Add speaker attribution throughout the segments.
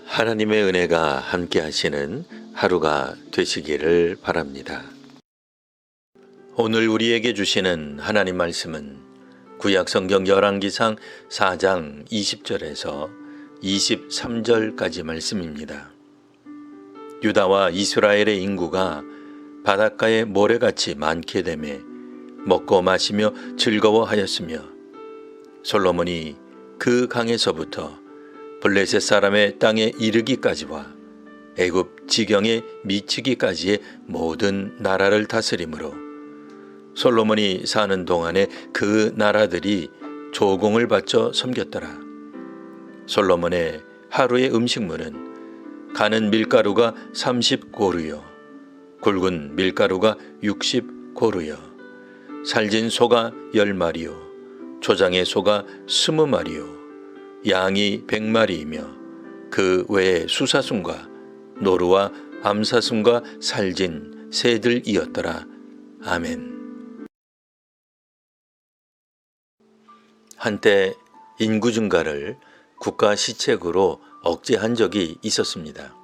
Speaker 1: 하나님의 은혜가 함께 하시는 하루가 되시기를 바랍니다. 오늘 우리에게 주시는 하나님 말씀은 구약성경 열왕기상 4장 20절에서 23절까지 말씀입니다. 유다와 이스라엘의 인구가 바닷가에 모래같이 많게 되매 먹고 마시며 즐거워하였으며 솔로몬이 그 강에서부터 블레셋 사람의 땅에 이르기까지와 애굽 지경에 미치기까지의 모든 나라를 다스림으로 솔로몬이 사는 동안에 그 나라들이 조공을 바쳐 섬겼더라. 솔로몬의 하루의 음식물은 가는 밀가루가 30고루요 굵은 밀가루가 60고루요 살진 소가 10마리요 초장의 소가 20마리요 양이 100마리이며 그 외에 수사순과 노루와 암사순과 살진 새들이었더라. 아멘. 한때 인구 증가를 국가 시책으로 억제한 적이 있었습니다.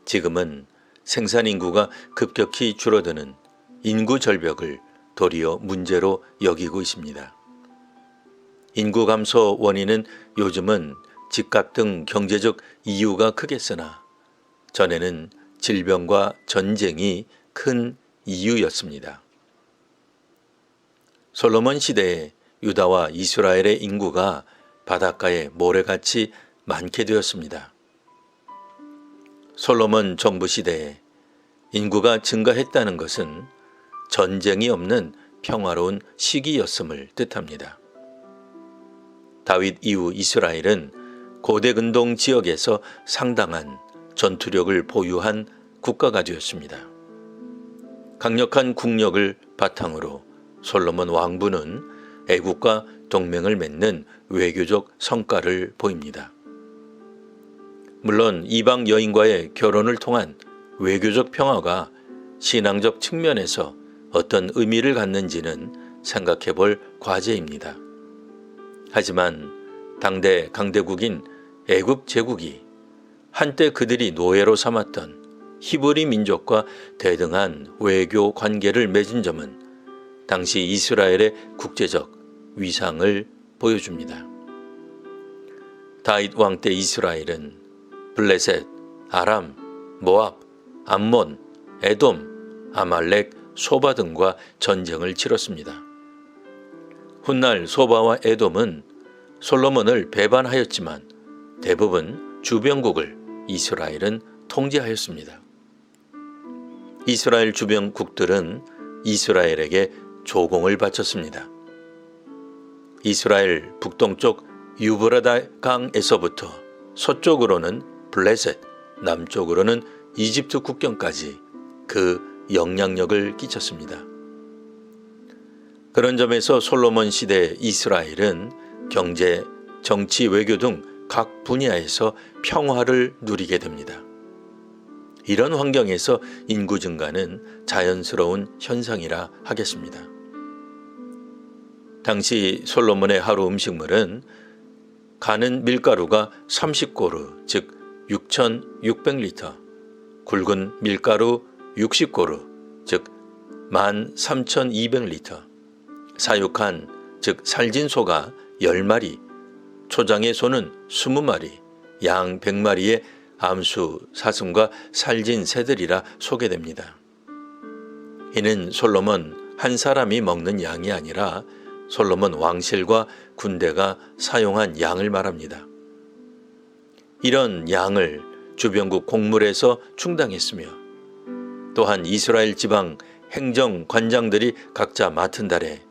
Speaker 1: 지금은 생산 인구가 급격히 줄어드는 인구 절벽을 도리어 문제로 여기고 있습니다. 인구 감소 원인은 요즘은 집값 등 경제적 이유가 크겠으나 전에는 질병과 전쟁이 큰 이유였습니다. 솔로몬 시대에 유다와 이스라엘의 인구가 바닷가에 모래같이 많게 되었습니다. 솔로몬 정부 시대에 인구가 증가했다는 것은 전쟁이 없는 평화로운 시기였음을 뜻합니다. 다윗 이후 이스라엘은 고대 근동 지역에서 상당한 전투력을 보유한 국가가 되었습니다. 강력한 국력을 바탕으로 솔로몬 왕부는 애국과 동맹을 맺는 외교적 성과를 보입니다. 물론 이방 여인과의 결혼을 통한 외교적 평화가 신앙적 측면에서 어떤 의미를 갖는지는 생각해 볼 과제입니다. 하지만 당대 강대국인 애굽 제국이 한때 그들이 노예로 삼았던 히브리 민족과 대등한 외교 관계를 맺은 점은 당시 이스라엘의 국제적 위상을 보여줍니다. 다윗 왕 때 이스라엘은 블레셋, 아람, 모압, 암몬, 에돔, 아말렉, 소바 등과 전쟁을 치렀습니다. 훗날 소바와 에돔은 솔로몬을 배반하였지만 대부분 주변국을 이스라엘은 통제하였습니다. 이스라엘 주변국들은 이스라엘에게 조공을 바쳤습니다. 이스라엘 북동쪽 유브라다 강에서부터 서쪽으로는 블레셋, 남쪽으로는 이집트 국경까지 그 영향력을 끼쳤습니다. 그런 점에서 솔로몬 시대 이스라엘은 경제, 정치, 외교 등 각 분야에서 평화를 누리게 됩니다. 이런 환경에서 인구 증가는 자연스러운 현상이라 하겠습니다. 당시 솔로몬의 하루 음식물은 가는 밀가루가 30고루, 즉 6,600리터, 굵은 밀가루 60고루, 즉 13,200리터, 사육한, 즉 살진 소가 10마리, 초장의 소는 20마리, 양 100마리의 암수, 사슴과 살진 새들이라 소개됩니다. 이는 솔로몬 한 사람이 먹는 양이 아니라 솔로몬 왕실과 군대가 사용한 양을 말합니다. 이런 양을 주변국 곡물에서 충당했으며 또한 이스라엘 지방 행정관장들이 각자 맡은 달에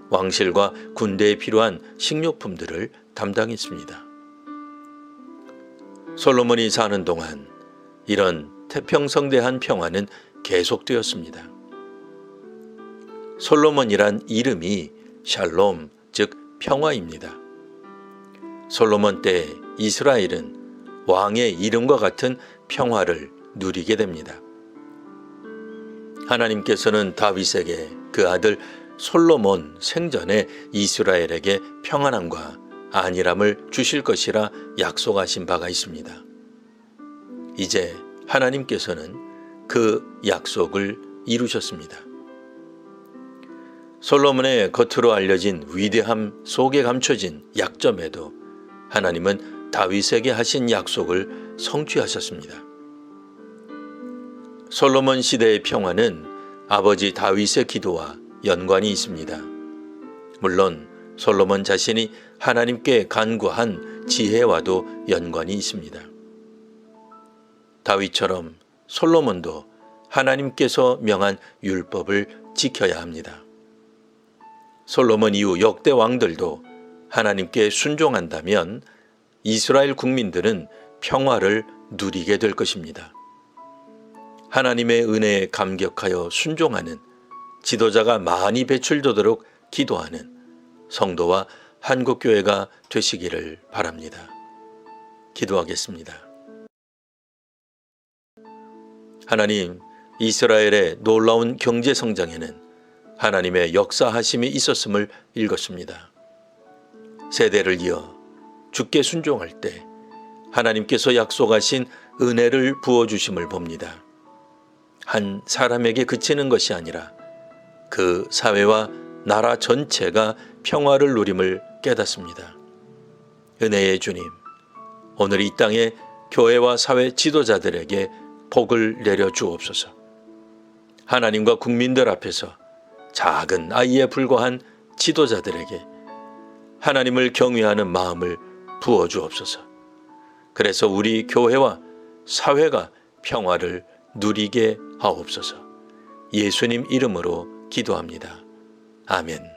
Speaker 1: 왕실과 군대에 필요한 식료품들을 담당했습니다. 솔로몬이 사는 동안 이런 태평성대한 평화는 계속되었습니다. 솔로몬이란 이름이 샬롬, 즉 평화입니다. 솔로몬 때 이스라엘은 왕의 이름과 같은 평화를 누리게 됩니다. 하나님께서는 다윗에게 그 아들 솔로몬 생전에 이스라엘에게 평안함과 안일함을 주실 것이라 약속하신 바가 있습니다. 이제 하나님께서는 그 약속을 이루셨습니다. 솔로몬의 겉으로 알려진 위대함 속에 감춰진 약점에도 하나님은 다윗에게 하신 약속을 성취하셨습니다. 솔로몬 시대의 평화는 아버지 다윗의 기도와 연관이 있습니다. 물론 솔로몬 자신이 하나님께 간구한 지혜와도 연관이 있습니다. 다윗처럼 솔로몬도 하나님께서 명한 율법을 지켜야 합니다. 솔로몬 이후 역대 왕들도 하나님께 순종한다면 이스라엘 국민들은 평화를 누리게 될 것입니다. 하나님의 은혜에 감격하여 순종하는 지도자가 많이 배출되도록 기도하는 성도와 한국교회가 되시기를 바랍니다. 기도하겠습니다. 하나님, 이스라엘의 놀라운 경제 성장에는 하나님의 역사하심이 있었음을 읽었습니다. 세대를 이어 주께 순종할 때 하나님께서 약속하신 은혜를 부어주심을 봅니다. 한 사람에게 그치는 것이 아니라 그 사회와 나라 전체가 평화를 누림을 깨닫습니다. 은혜의 주님, 오늘 이 땅의 교회와 사회 지도자들에게 복을 내려 주옵소서. 하나님과 국민들 앞에서 작은 아이에 불과한 지도자들에게 하나님을 경외하는 마음을 부어 주옵소서. 그래서 우리 교회와 사회가 평화를 누리게 하옵소서. 예수님 이름으로 기도합니다. 아멘.